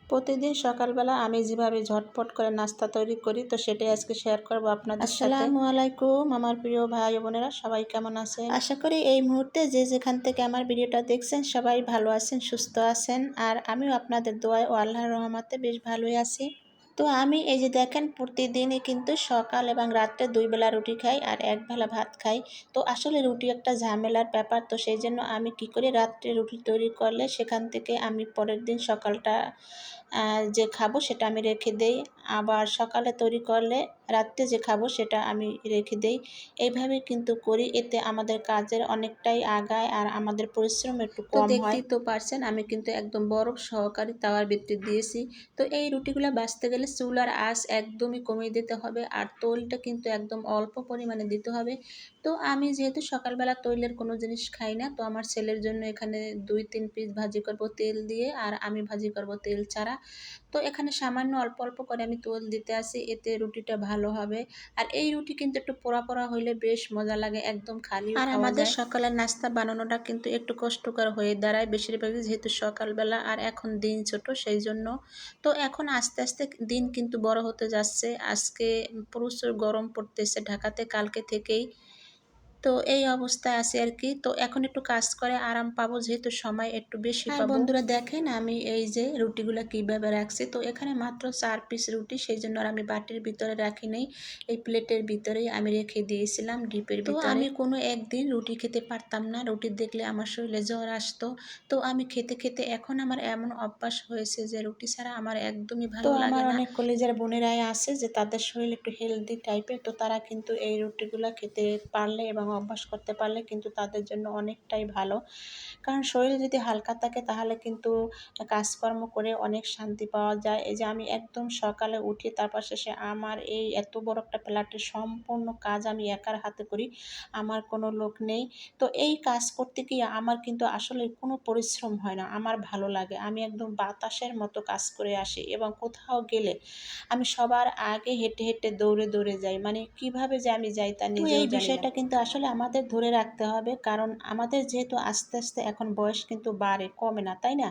প্রতিদিন সকালবেলা আমি যেভাবে ঝটপট করে নাস্তা তৈরি করি তো সেটাই আজকে শেয়ার করব আপনাদের সাথে। আসসালামু আলাইকুম আমার প্রিয় ভাই বোনেরা, সবাই কেমন আছেন? আশা করি এই মুহূর্তে যে যেখান থেকে আমার ভিডিওটা দেখছেন সবাই ভালো আছেন, সুস্থ আছেন। আর আমিও আপনাদের দোয়ায় ও আল্লাহর রহমতে বেশ ভালোই আছি। তো আমি এই যে দেখেন প্রতিদিনই কিন্তু সকাল এবং রাত্রে 2 বেলা রুটি খাই আর 1 বেলা ভাত খাই। তো আসলে রুটি একটা ঝামেলার ব্যাপার, তো সেই জন্য আমি কি করি, রাত্রে রুটি তৈরি করলে সেখান থেকে আমি পরের দিন সকালটা যে খাবো সেটা আমি রেখে দেই। আবার সকালে তৈরি করলে রাত্রে যে খাবো সেটা আমি রেখে দেই। এইভাবে কিন্তু করি, এতে আমাদের কাজের অনেকটাই আগায় আর আমাদের পরিশ্রম একটু কম হয়। দেখতেই তো পারছেন আমি কিন্তু একদম বরফ সহকারে তাওয়ার ভিতরে দিয়েছি। তো এই রুটিগুলো বাছতে গেলে চুলার আঁচ একদমই কমিয়ে দিতে হবে আর তৈলটা কিন্তু একদম অল্প পরিমাণে দিতে হবে। তো আমি যেহেতু সকালবেলা তৈলের কোনো জিনিস খাই না, তো আমার ছেলের জন্য এখানে 2-3 পিস ভাজি করব তেল দিয়ে আর আমি ভাজি করব তেল ছাড়া। তো এখানে সামান্য অল্প অল্প করে আমি তেল দিতে আসি, এতে রুটিটা ভালো হবে। আর এই রুটি কিন্তু একটু পোড়া পোড়া হইলে বেশ মজা লাগে, একদম খালিও খাওয়া যায়। আর আমাদের সকালের নাস্তা বানানোটা কিন্তু একটু কষ্টকর হয়ে দাঁড়ায় বেশিরভাগই, যেহেতু সকালবেলা আর এখন দিন ছোট সেই জন্য। তো এখন আস্তে আস্তে দিন কিন্তু বড় হতে যাচ্ছে। আজকে প্রচুর গরম পড়তেছে ঢাকাতে কালকে থেকেই। তো এই অবস্থায় আছি আর কি। তো এখন একটু কাজ করে আরাম পাবো, যেহেতু সময় একটু বেশি পাবো। বন্ধুরা দেখেন আমি এই যে রুটিগুলো কিভাবে রাখছি। তো এখানে মাত্র 4 পিস রুটি, সেই জন্য আর আমি বাটির ভিতরে রাখি নাই, এই প্লেটের ভিতরেই আমি রেখে দিয়েছিলাম ডিপের ভিতরে। তো আমি কোনো একদিন রুটি খেতে পারতাম না, রুটি দেখলে আমার শরীরে জ্বর আসতো। তো আমি খেতে খেতে এখন আমার এমন অভ্যাস হয়েছে যে রুটি ছাড়া আমার একদমই ভালো লাগে না। তো আমার অনেক কলেজের বোনেরাই আছে যে তাদের শরীর একটু হেলদি টাইপের, তো তারা কিন্তু এই রুটিগুলো খেতে পারলে এবং অভ্যাস করতে পারলে কিন্তু তাদের জন্য অনেকটাই ভালো। কারণ শরীর যদি হালকা থাকে তাহলে কিন্তু কাজকর্ম করে অনেক শান্তি পাওয়া যায়। এই যে আমি একদম সকালে উঠি, তারপর শেষে আমার এই এত বড় একটা প্ল্যাটের সম্পূর্ণ কাজ আমি একার হাতে করি, আমার কোনো লোক নেই। তো এই কাজ করতে গিয়ে আমার কিন্তু আসলে কোনো পরিশ্রম হয় না, আমার ভালো লাগে। আমি একদম বাতাসের মতো কাজ করে আসি এবং কোথাও গেলে আমি সবার আগে হেঁটে হেঁটে দৌড়ে দৌড়ে যাই, মানে কিভাবে যে আমি যাই তা নিজেও জানি না। এই বিষয়টা কিন্তু আসলে আমাদের ধরে রাখতে হবে, কারণ আমাদের যেহেতু আস্তে আস্তে এখন বয়স কিন্তু বাড়ে, কমে না, তাই না?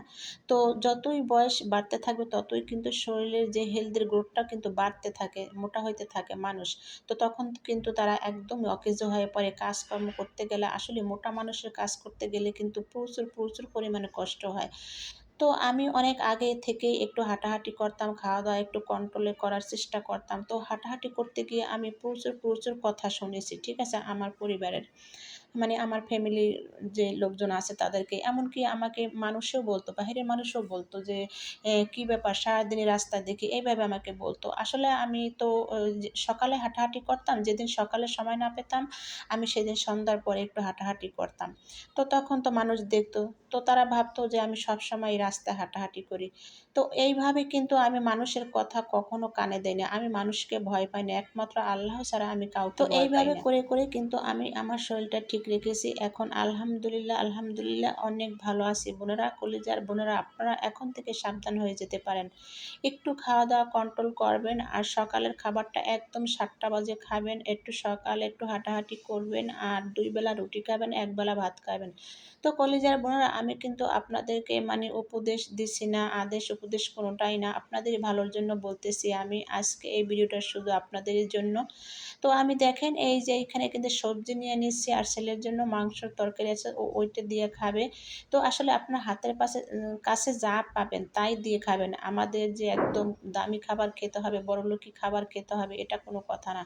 তো যতই বয়স বাড়তে থাকবে ততই কিন্তু শরীরের যে হেলথের গ্রোথটা কিন্তু বাড়তে থাকে, মোটা হইতে থাকে মানুষ। তো তখন কিন্তু তারা একদম অকেজো হয়ে পড়ে কাজকর্ম করতে গেলে। আসলে মোটা মানুষের কাজ করতে গেলে কিন্তু প্রচুর প্রচুর পরিমাণে কষ্ট হয়। তো আমি অনেক আগে থেকেই একটু হাঁটাহাঁটি করতাম, খাওয়া-দাওয়া একটু কন্ট্রোলে করার চেষ্টা করতাম। তো হাঁটাহাঁটি করতে গিয়ে আমি প্রচুর প্রচুর কথা শুনেছি, ঠিক আছে? আমার পরিবারের, মানে আমার ফ্যামিলির যে লোকজন আছে তাদেরকে, এমনকি আমাকে মানুষও বলতো, বাহিরের মানুষও বলতো যে কী ব্যাপার সারাদিনই রাস্তায় দেখি, এইভাবে আমাকে বলতো। আসলে আমি তো সকালে হাঁটাহাঁটি করতাম, যেদিন সকালে সময় না পেতাম আমি সেদিন সন্ধ্যার পরে একটু হাঁটাহাঁটি করতাম। তো তখন তো মানুষ দেখতো, তো তারা ভাবতো যে আমি সবসময় রাস্তায় হাঁটাহাঁটি করি। তো এইভাবে কিন্তু আমি মানুষের কথা কখনো কানে দেই না, আমি মানুষকে ভয় পাই না, একমাত্র আল্লাহ ছাড়া আমি কাউকে ভয় পাই না। তো এইভাবে করে করে কিন্তু আমি আমার শরীরটা ঠিক রেখেছি। এখন আলহামদুলিল্লাহ আলহামদুলিল্লাহ অনেক ভালো আছি। বোনেরা, কলিজার বোনেরা, আপনারা এখন থেকে সাবধান হয়ে যেতে পারেন। একটু খাওয়া দাওয়া কন্ট্রোল করবেন আর সকালের খাবারটা একদম 7টা বাজে খাবেন। একটু সকালে একটু হাঁটাহাঁটি করবেন আর 2 বেলা রুটি খাবেন, 1 বেলা ভাত খাবেন। তো কলিজার বোনেরা, আমি কিন্তু আপনাদেরকে মানে উপদেশ দিচ্ছি না, আদেশ উপদেশ কোনোটাই না, আপনাদেরই ভালোর জন্য বলতেছি আমি। আজকে এই ভিডিওটা শুধু আপনাদেরই জন্য। তো আমি দেখেন এই যে এখানে কিন্তু সবজি নিয়ে নিচ্ছি আর ছেলের জন্য মাংসর তরকারি আছে, ও ওইটা দিয়ে খাবে। তো আসলে আপনার হাতের কাছে যা পাবেন তাই দিয়ে খাবেন। আমাদের যে একদম দামি খাবার খেতে হবে, বড়লোকি খাবার খেতে হবে, এটা কোনো কথা না।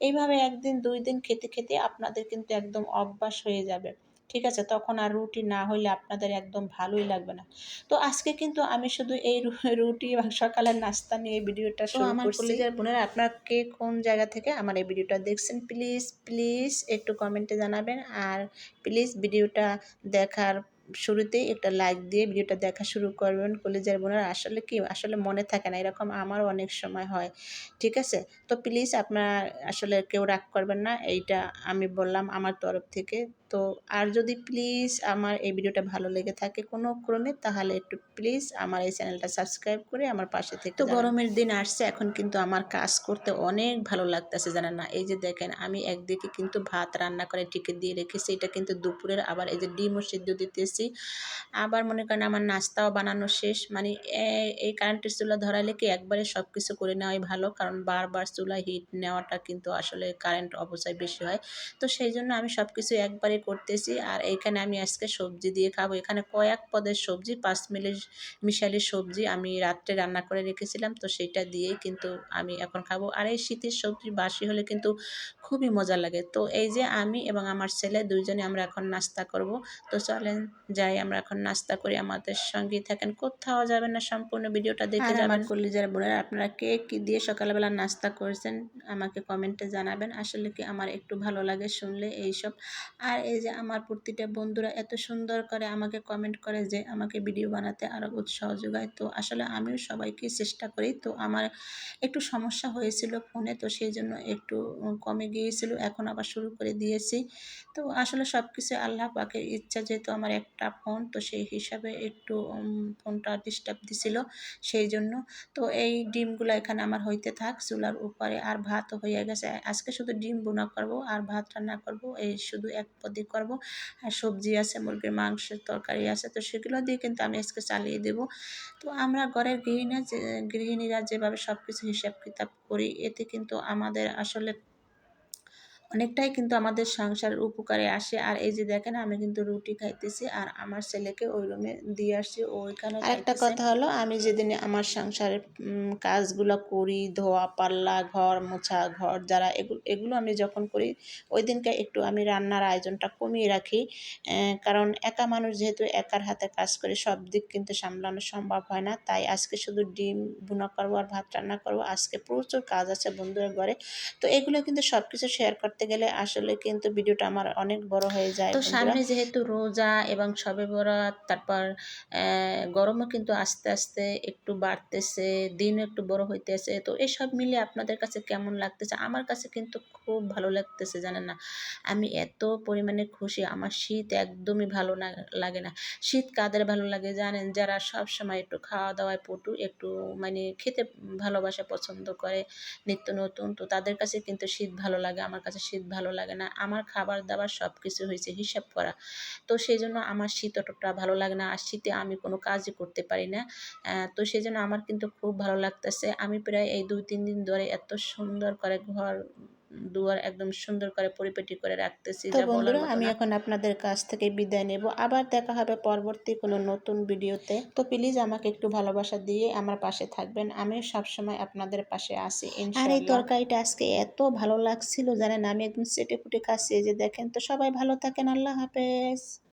এইভাবে 1 দিন 2 দিন খেতে খেতে আপনাদের কিন্তু একদম অভ্যাস হয়ে যাবে। ঠিক আছে? তখন আর রুটি না হইলে আপনাদের একদম ভালোই লাগবে না। তো আজকে কিন্তু আমি শুধু এই রুটি এবং সকালের নাস্তা নিয়ে ভিডিওটা শুরু করছি। তো আমার কলিজার বোনেরা, আপনারা কে কোন জায়গা থেকে আমার এই ভিডিওটা দেখছেন প্লিজ প্লিজ একটু কমেন্টে জানাবেন। আর প্লিজ ভিডিওটা দেখার শুরুতেই একটা লাইক দিয়ে ভিডিওটা দেখা শুরু করবেন কলিজার বোনেরা। আসলে কি, আসলে মনে থাকে না, এরকম আমারও অনেক সময় হয়, ঠিক আছে? তো প্লিজ আপনারা আসলে কেউ রাগ করবেন না, এইটা আমি বললাম আমার তরফ থেকে। তো আর যদি প্লিজ আমার এই ভিডিওটা ভালো লেগে থাকে কোনো ক্রমে, তাহলে একটু প্লিজ আমার এই চ্যানেলটা সাবস্ক্রাইব করে আমার পাশে থেকে। তো গরমের দিন আসছে, এখন কিন্তু আমার কাজ করতে অনেক ভালো লাগতেছে জানেন না। এই যে দেখেন আমি একদিকে কিন্তু ভাত রান্না করে টিকে দিয়ে রেখেছি, এটা কিন্তু দুপুরের। আবার এই যে ডিমও সিদ্ধ দিতেছি, আবার মনে করেন আমার নাস্তাও বানানো শেষ। মানে এই কারেন্টের চুলা ধরাইলে কি একবারে সব কিছু করে নেওয়াই ভালো, কারণ বারবার চুলা হিট নেওয়াটা কিন্তু আসলে কারেন্ট অপচয় বেশি হয়। তো সেই জন্য আমি সব কিছু একবারে করতেছি। আর এইখানে আমি আজকে সবজি দিয়ে খাবো। এখানে কয়েক পদের সবজি, 5 মিশালি সবজি আমি রাত্রে রান্না করে রেখেছিলাম, তো সেইটা দিয়েই কিন্তু আমি এখন খাবো। আর এই শীতের সবজি বাসি হলে কিন্তু খুবই মজা লাগে। তো এই যে আমি এবং আমার ছেলে দুইজনে আমরা এখন নাস্তা করব। তো চলেন যাই আমরা এখন নাস্তা করি, আমাদের সঙ্গেই থাকেন, কোথাও যাবেন না, সম্পূর্ণ ভিডিওটা দেখে যাবেন। আমার কলিজার বোনেরা, আপনারা কে কী দিয়ে সকালবেলা নাস্তা করেছেন আমাকে কমেন্টে জানাবেন। আসলে কি আমার একটু ভালো লাগে শুনলে এইসব। আর এই যে আমার প্রতিটা বন্ধুরা এত সুন্দর করে আমাকে কমেন্ট করে যে আমাকে ভিডিও বানাতে আরও উৎসাহ যোগায়। তো আসলে আমিও সবাইকে চেষ্টা করি। তো আমার একটু সমস্যা হয়েছিল ফোনে, তো সেই জন্য একটু কমে গিয়েছিল, এখন আবার শুরু করে দিয়েছি। তো আসলে সব কিছু আল্লাহ পাকের ইচ্ছা, যেহেতু আমার একটা ফোন, তো সেই হিসাবে একটু ফোনটা ডিস্টার্ব দিছিল সেই জন্য। তো এই ডিমগুলো এখানে আমার হইতে থাক চুলার উপরে। আর ভাতও হয়ে গেছে, আজকে শুধু ডিম ভুনা করব আর ভাত রান্না করব, এই শুধু এক পদই করব। আর সবজি আছে, মুরগির মাংসের তরকারি আছে, তো সেগুলো দিয়ে কিন্তু আমি আজকে চালিয়ে দেব। তো আমরা ঘরের গৃহিণীরা যেভাবে সব কিছু হিসাব কিতাব করি, এতে কিন্তু আমাদের আসলে অনেকটাই কিন্তু আমাদের সংসারের উপকারে আসে। আর এই যে দেখেন আমি কিন্তু রুটি খাইতেছি, আর আমার ছেলেকে ওই রুমে দিয়ে আসছি, ওইখানে। আরেকটা কথা হলো, আমি যেদিন আমার সংসারের কাজগুলো করি, ধোয়া পাল্লা, ঘর মোছা, ঘর যারা, এগুলো আমি যখন করি, ওই দিনকে একটু আমি রান্নার আয়োজনটা কমিয়ে রাখি। কারণ একা মানুষ যেহেতু, একার হাতে কাজ করে সব দিক কিন্তু সামলানো সম্ভব হয় না। তাই আজকে শুধু ডিম ভুনা করবো আর ভাত রান্না করবো। আজকে প্রচুর কাজ আছে বন্ধুরা ঘরে। তো এগুলো কিন্তু সব কিছু শেয়ার করতে গেলে আসলে কিন্তু ভিডিওটা আমার অনেক বড় হয়ে যায়। তো সামনে যেহেতু রোজা এবং শবে বরাত, তারপর গরমও কিন্তু আস্তে আস্তে একটু বাড়তেছে, দিনও একটু বড় হইতেছে। তো এসব মিলে আপনাদের কাছে কেমন লাগতেছে? আমার কাছে কিন্তু খুব ভালো লাগতেছে জানেন না। আমি এত পরিমাণে খুশি, আমার শীত একদমই ভালো না লাগে না। শীত কাদের ভালো লাগে জানেন? যারা সব সময় একটু খাওয়া দাওয়ায় পটু, একটু মানে খেতে ভালোবাসে, পছন্দ করে নিত্য নতুন, তো তাদের কাছে কিন্তু শীত ভালো লাগে। আমার কাছে শীত ভালো লাগে না। আমার খাবার দাবার সব কিছু হয়েছে হিসাব করা, তো সেই জন্য আমার শীত অতটা ভালো লাগে না। আর শীতে আমি কোনো কাজই করতে পারি না। তো সেই জন্য আমার কিন্তু খুব ভালো লাগতেছে। আমি প্রায় এই 2-3 দিন ধরে এত সুন্দর করে ঘর দুয়ার একদম সুন্দর করে পরিপাটি করে রাখতেছি। তো বন্ধুরা, আমি এখন আপনাদের কাছ থেকে বিদায় নেব। আবার দেখা হবে পরবর্তী কোনো নতুন ভিডিওতে। তো প্লিজ আমাকে একটু ভালোবাসা দিয়ে আমার পাশে থাকবেন। আমি সবসময় আপনাদের পাশে আছি ইনশাআল্লাহ। আর এই তরকারিটা আজকে এত ভালো লাগছিল জানেন, আমি একদম চেটেপুটে খাচ্ছি। এই যে দেখেন। তো সবাই ভালো থাকেন, আল্লাহ হাফেজ।